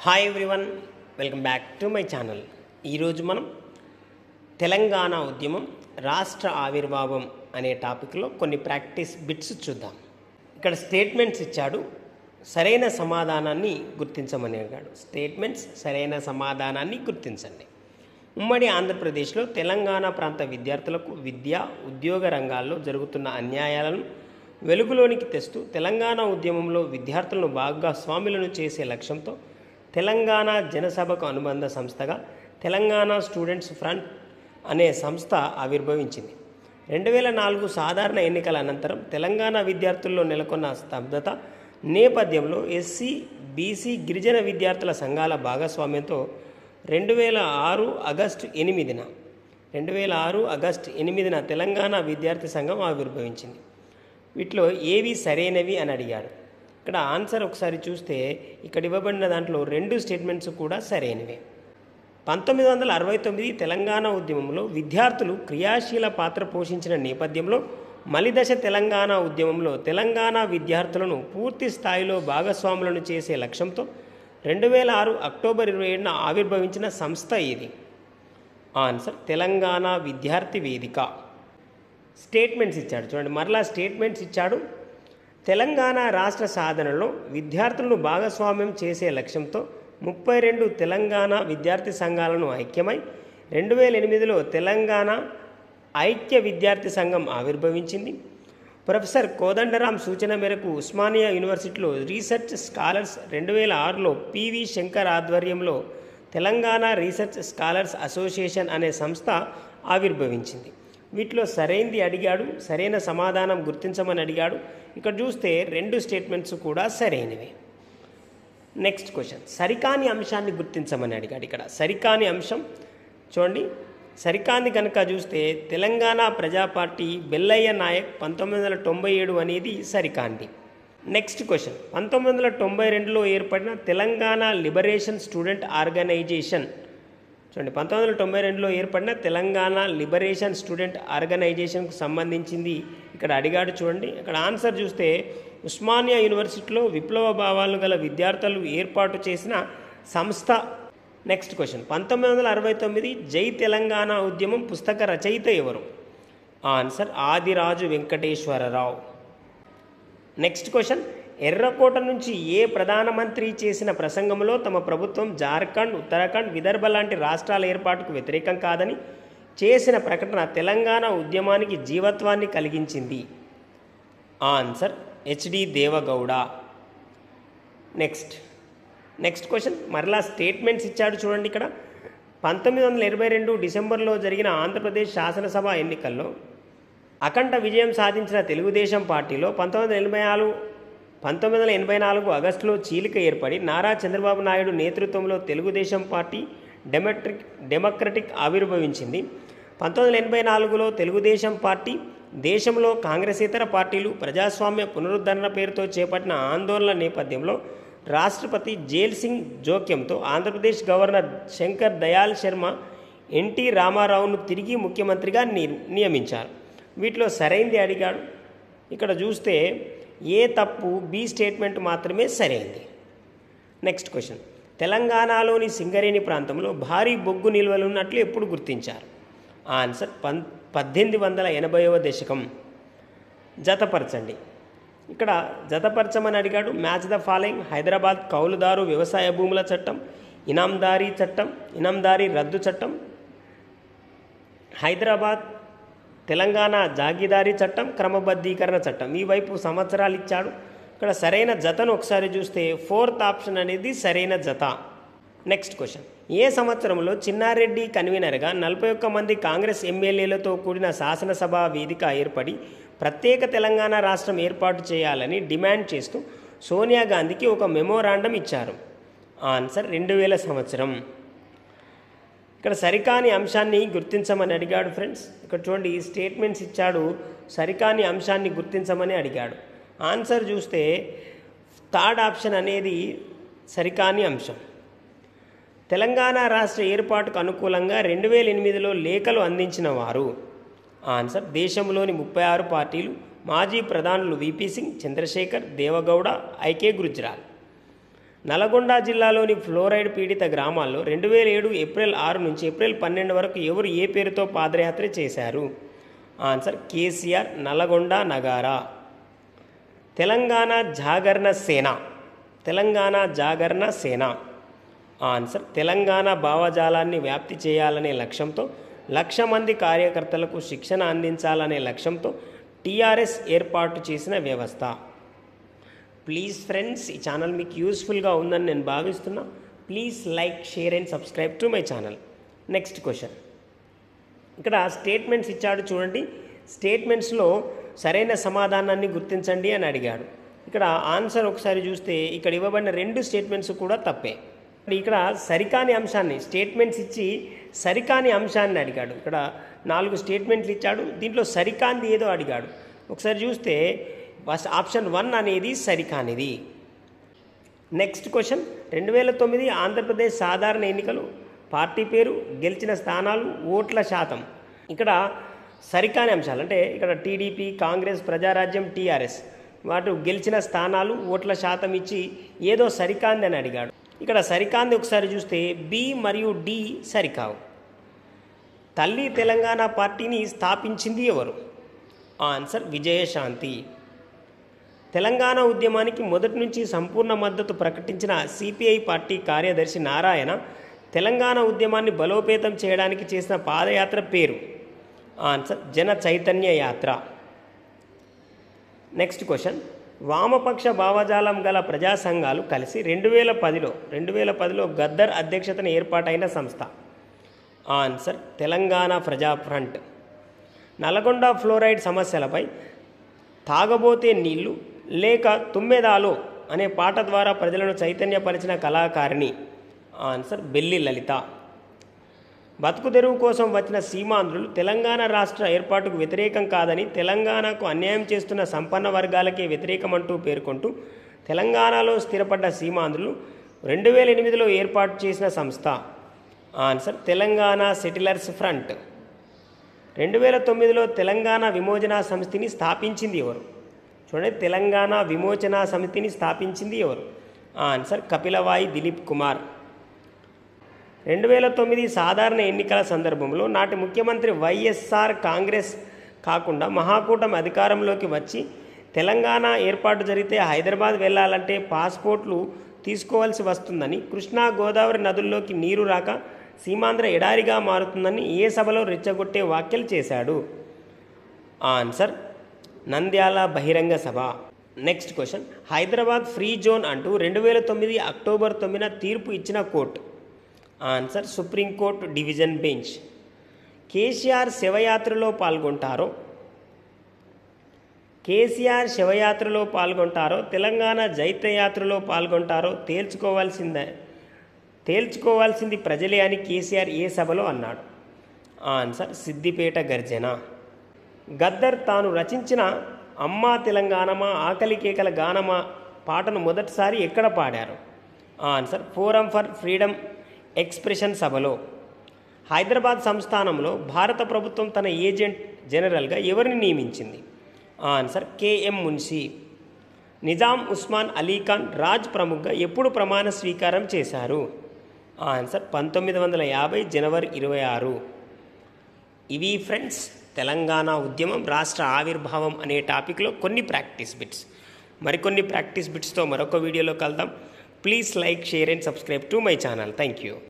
Hi everyone, welcome back to my channel. ఈరోజు మనం తెలంగాణ ఉద్యమం రాష్ట్ర ఆవిర్భావం అనే టాపిక్లో కొన్ని ప్రాక్టీస్ బిట్స్ చూద్దాం. ఇక్కడ స్టేట్మెంట్స్ ఇచ్చాడు, సరైన సమాధానాన్ని గుర్తించమని అడిగాడు. స్టేట్మెంట్స్ సరైన సమాధానాన్ని గుర్తించండి. ఉమ్మడి ఆంధ్రప్రదేశ్లో తెలంగాణ ప్రాంత విద్యార్థులకు విద్య, ఉద్యోగ రంగాల్లో జరుగుతున్న అన్యాయాలను వెలుగులోనికి తెస్తూ తెలంగాణ ఉద్యమంలో విద్యార్థులను భాగస్వాములను చేసే లక్ష్యంతో తెలంగాణ జనసభకు అనుబంధ సంస్థగా తెలంగాణ స్టూడెంట్స్ ఫ్రంట్ అనే సంస్థ ఆవిర్భవించింది. 2004 సాధారణ ఎన్నికల అనంతరం తెలంగాణ విద్యార్థుల్లో నెలకొన్న స్తబ్దత నేపథ్యంలో ఎస్సీ, బీసీ, గిరిజన విద్యార్థుల సంఘాల భాగస్వామ్యంతో 2006 ఆగస్టు 8న తెలంగాణ విద్యార్థి సంఘం ఆవిర్భవించింది. వీటిలో ఏవి సరైనవి అని అడిగాడు. ఇక్కడ ఆన్సర్ ఒకసారి చూస్తే ఇక్కడ ఇవ్వబడిన దాంట్లో 2 స్టేట్మెంట్స్ కూడా సరైనవే. 1969 తెలంగాణ ఉద్యమంలో విద్యార్థులు క్రియాశీల పాత్ర పోషించిన నేపథ్యంలో మలిదశ తెలంగాణ ఉద్యమంలో తెలంగాణ విద్యార్థులను పూర్తి స్థాయిలో భాగస్వాములను చేసే లక్ష్యంతో 2006 అక్టోబర్ 27న ఆవిర్భవించిన సంస్థ ఇది. ఆన్సర్ తెలంగాణ విద్యార్థి వేదిక. స్టేట్మెంట్స్ ఇచ్చాడు చూడండి, మరలా స్టేట్మెంట్స్ ఇచ్చాడు. తెలంగాణ రాష్ట్ర సాధనలో విద్యార్థులను భాగస్వామ్యం చేసే లక్ష్యంతో 32 తెలంగాణ విద్యార్థి సంఘాలను ఐక్యమై 2008లో తెలంగాణ ఐక్య విద్యార్థి సంఘం ఆవిర్భవించింది. ప్రొఫెసర్ కోదండరాం సూచన మేరకు ఉస్మానియా యూనివర్సిటీలో రీసెర్చ్ స్కాలర్స్ 2006లో పివి శంకర్ ఆధ్వర్యంలో తెలంగాణ రీసెర్చ్ స్కాలర్స్ అసోసియేషన్ అనే సంస్థ ఆవిర్భవించింది. వీటిలో సరైనది అడిగాడు, సరైన సమాధానం గుర్తించమని అడిగాడు. ఇక్కడ చూస్తే 2 స్టేట్మెంట్స్ కూడా సరైనవి. నెక్స్ట్ క్వశ్చన్, సరికాని అంశాన్ని గుర్తించమని అడిగాడు. ఇక్కడ సరికాని అంశం చూడండి, సరికాని కనుక చూస్తే తెలంగాణ ప్రజా పార్టీ బెల్లయ్య నాయక్ 1997 అనేది సరికాంది. నెక్స్ట్ క్వశ్చన్, 1992లో ఏర్పడిన తెలంగాణ లిబరేషన్ స్టూడెంట్ ఆర్గనైజేషన్ చూడండి, 1992లో ఏర్పడిన తెలంగాణ లిబరేషన్ స్టూడెంట్ ఆర్గనైజేషన్కు సంబంధించింది ఇక్కడ అడిగాడు. చూడండి, ఇక్కడ ఆన్సర్ చూస్తే ఉస్మానియా యూనివర్సిటీలో విప్లవ భావాలు గల విద్యార్థులు ఏర్పాటు చేసిన సంస్థ. నెక్స్ట్ క్వశ్చన్, 1969 జై తెలంగాణ ఉద్యమం పుస్తక రచయిత ఎవరు? Answer Adiraju Venkateswararao. Next question, ఎర్రకోట నుంచి ఏ ప్రధానమంత్రి చేసిన ప్రసంగంలో తమ ప్రభుత్వం జార్ఖండ్, ఉత్తరాఖండ్, విదర్భ లాంటి రాష్ట్రాల ఏర్పాటుకు వ్యతిరేకం కాదని చేసిన ప్రకటన తెలంగాణ ఉద్యమానికి జీవత్వాన్ని కలిగించింది? Answer HD Deve Gowda. Next question, మరలా స్టేట్మెంట్స్ ఇచ్చాడు చూడండి. ఇక్కడ 1922 డిసెంబర్లో జరిగిన ఆంధ్రప్రదేశ్ శాసనసభ ఎన్నికల్లో అఖండ విజయం సాధించిన తెలుగుదేశం పార్టీలో 1984 ఆగస్టులో చీలిక ఏర్పడి నారా చంద్రబాబు నాయుడు నేతృత్వంలో తెలుగుదేశం పార్టీ డెమోక్రటిక్ ఆవిర్భవించింది. 1984లో తెలుగుదేశం పార్టీ దేశంలో కాంగ్రెసేతర పార్టీలు ప్రజాస్వామ్య పునరుద్ధరణ పేరుతో చేపట్టిన ఆందోళన నేపథ్యంలో రాష్ట్రపతి జైల్ సింగ్ జోక్యంతో ఆంధ్రప్రదేశ్ గవర్నర్ శంకర్ దయాళ్ శర్మ ఎన్టీ రామారావును తిరిగి ముఖ్యమంత్రిగా నియమించారు. వీటిలో సరైనది అడిగాడు. ఇక్కడ చూస్తే ఏ తప్పు, బి స్టేట్మెంట్ మాత్రమే సరైంది. నెక్స్ట్ క్వశ్చన్, తెలంగాణలోని సింగరేణి ప్రాంతంలో భారీ బొగ్గు నిల్వలు ఉన్నట్లు ఎప్పుడు గుర్తించారు? ఆన్సర్ 1880వ దశకం. జతపరచండి. ఇక్కడ జతపరచమని అడిగాడు. మ్యాచ్ ద ఫాలోయింగ్: హైదరాబాద్ కౌలుదారు వ్యవసాయ భూముల చట్టం, ఇనాందారీ రద్దు చట్టం, హైదరాబాద్ తెలంగాణ జాగీదారీ చట్టం, క్రమబద్ధీకరణ చట్టం. ఈ వైపు సంవత్సరాలు ఇచ్చాడు. ఇక్కడ సరైన జతను ఒకసారి చూస్తే 4th ఆప్షన్ అనేది సరైన జత. నెక్స్ట్ క్వశ్చన్, ఏ సంవత్సరంలో చిన్నారెడ్డి కన్వీనర్గా 41 మంది కాంగ్రెస్ ఎమ్మెల్యేలతో కూడిన శాసనసభ వేదిక ఏర్పడి ప్రత్యేక తెలంగాణ రాష్ట్రం ఏర్పాటు చేయాలని డిమాండ్ చేస్తూ సోనియా గాంధీకి ఒక మెమోరాండం ఇచ్చారు? ఆన్సర్ 2000 సంవత్సరం. ఇక్కడ సరికాని అంశాన్ని గుర్తించమని అడిగాడు ఫ్రెండ్స్. ఇక్కడ చూడండి, ఈ స్టేట్మెంట్స్ ఇచ్చాడు, సరికాని అంశాన్ని గుర్తించమని అడిగాడు. ఆన్సర్ చూస్తే 3rd ఆప్షన్ అనేది సరికాని అంశం. తెలంగాణ రాష్ట్ర ఏర్పాటుకు అనుకూలంగా 2008లో లేఖలు అందించిన వారు? ఆన్సర్ దేశంలోని 36 పార్టీలు, మాజీ ప్రధానులు విపి సింగ్, చంద్రశేఖర్, దేవగౌడ, ఐకే గుజ్రాల్. నల్గొండ జిల్లాలోని ఫ్లోరైడ్ పీడిత గ్రామాల్లో 2007 ఏప్రిల్ 6 నుంచి ఏప్రిల్ 12 వరకు ఎవరు ఏ పేరుతో పాదయాత్ర చేశారు? ఆన్సర్ కేసీఆర్ నల్గొండ నగారా. తెలంగాణ జాగరణ సేన. తెలంగాణ జాగరణ సేన. ఆన్సర్ తెలంగాణ భావజాలాన్ని వ్యాప్తి చేయాలనే లక్ష్యంతో 1,00,000 మంది కార్యకర్తలకు శిక్షణ అందించాలనే లక్ష్యంతో టీఆర్ఎస్ ఏర్పాటు చేసిన వ్యవస్థ. ప్లీజ్ ఫ్రెండ్స్, ఈ ఛానల్ మీకు యూస్ఫుల్గా ఉందని నేను భావిస్తున్నా. Please like, share and subscribe to my channel. Next question. ఇక్కడ స్టేట్మెంట్స్ ఇచ్చాడు చూడండి. స్టేట్మెంట్స్లో సరైన సమాధానాన్ని గుర్తించండి అని అడిగాడు. ఇక్కడ ఆన్సర్ ఒకసారి చూస్తే ఇక్కడ ఇవ్వబడిన 2 స్టేట్మెంట్స్ కూడా తప్పే. ఇక్కడ సరికాని అంశాన్ని స్టేట్మెంట్స్ ఇచ్చి సరికాని అంశాన్ని అడిగాడు. ఇక్కడ 4 స్టేట్మెంట్లు ఇచ్చాడు, దీంట్లో సరికాంది ఏదో అడిగాడు. ఒకసారి చూస్తే ఫస్ట్ ఆప్షన్ 1 అనేది సరికానిది. Next question. 2009 ఆంధ్రప్రదేశ్ సాధారణ ఎన్నికలు, పార్టీ పేరు, గెలిచిన స్థానాలు, ఓట్ల శాతం. ఇక్కడ సరికాని అంశాలు అంటే ఇక్కడ టీడీపీ, కాంగ్రెస్, ప్రజారాజ్యం, టీఆర్ఎస్ వాటి గెలిచిన స్థానాలు, ఓట్ల శాతం ఇచ్చి ఏదో సరికాంది అని అడిగాడు. ఇక్కడ సరికాంది ఒకసారి చూస్తే బి మరియు డి సరికావు. తల్లి తెలంగాణ పార్టీని స్థాపించింది ఎవరు? ఆన్సర్ విజయశాంతి. తెలంగాణ ఉద్యమానికి మొదటి నుంచి సంపూర్ణ మద్దతు ప్రకటించిన సిపిఐ పార్టీ కార్యదర్శి నారాయణ తెలంగాణ ఉద్యమాన్ని బలోపేతం చేయడానికి చేసిన పాదయాత్ర పేరు? ఆన్సర్ జన చైతన్య యాత్ర. Next question. వామపక్ష భావజాలం గల ప్రజా సంఘాలు కలిసి 2010లో గద్దర్ అధ్యక్షతన ఏర్పాటైన సంస్థ? ఆన్సర్ తెలంగాణ ప్రజా ఫ్రంట్. నల్గొండ ఫ్లోరైడ్ సమస్యలపై తాగబోతే నీళ్లు లేక తుమ్మెదాలో అనే పాట ద్వారా ప్రజలను చైతన్యపరిచిన కళాకారిణి? ఆన్సర్ బెల్లి లలిత. బతుకు తెరువు కోసం వచ్చిన సీమాంధ్రులు తెలంగాణ రాష్ట్ర ఏర్పాటుకు వ్యతిరేకం కాదని, తెలంగాణకు అన్యాయం చేస్తున్న సంపన్న వర్గాలకే వ్యతిరేకమంటూ పేర్కొంటూ తెలంగాణలో స్థిరపడ్డ సీమాంధ్రులు 2008లో ఏర్పాటు చేసిన సంస్థ? Answer Telangana settlers front. 2009లో తెలంగాణ విమోచన సమితిని స్థాపించింది ఎవరు? చూడండి, తెలంగాణ విమోచన సమితిని స్థాపించింది ఎవరు? ఆన్సర్ కపిలవాయి దిలీప్ కుమార్. 2009 సాధారణ ఎన్నికల సందర్భంలో నాటి ముఖ్యమంత్రి వైఎస్ఆర్ కాంగ్రెస్ కాకుండా మహాకూటమి అధికారంలోకి వచ్చి తెలంగాణ ఏర్పాటు జరిగితే హైదరాబాద్ వెళ్ళాలంటే పాస్పోర్ట్లు తీసుకోవాల్సి వస్తుందని, కృష్ణా గోదావరి నదుల్లోకి నీరు రాక సీమాంధ్ర ఎడారిగా మారుతుందని ఏ సభలో రెచ్చగొట్టే వ్యాఖ్యలు చేశాడు? ఆన్సర్ నంద్యాల బహిరంగ సభ. Next question. Hyderabad free zone అంటూ 2009 అక్టోబర్ 9న తీర్పు ఇచ్చిన court? Answer supreme court division bench. KCR శివయాత్రలో పాల్గొంటారో తెలంగాణ జైత్రయాత్రలో పాల్గొంటారో తేల్చుకోవాల్సింది ప్రజలే అని కేసీఆర్ ఏ సభలో అన్నాడు? ఆన్సర్ సిద్దిపేట గర్జన. గద్దర్ తాను రచించిన అమ్మా తెలంగాణమా ఆకలి కేకల గానమా పాటను మొదటిసారి ఎక్కడ పాడారు? Answer forum for freedom expression సభలో. హైదరాబాద్ సంస్థానంలో భారత ప్రభుత్వం తన ఏజెంట్ జనరల్గా ఎవరిని నియమించింది? ఆన్సర్ కేఎం మున్షి. నిజాం ఉస్మాన్ అలీఖాన్ రాజ్ ప్రముఖగా ఎప్పుడు ప్రమాణ స్వీకారం చేశారు? ఆన్సర్ 1950 జనవరి 26. ఇవి ఫ్రెండ్స్ తెలంగాణ ఉద్యమం రాష్ట్ర ఆవిర్భావం అనే టాపిక్లో కొన్ని ప్రాక్టీస్ బిట్స్. మరికొన్ని ప్రాక్టీస్ బిట్స్తో మరొక వీడియోలో కలుద్దాం. Please like, share and subscribe to my channel. Thank you.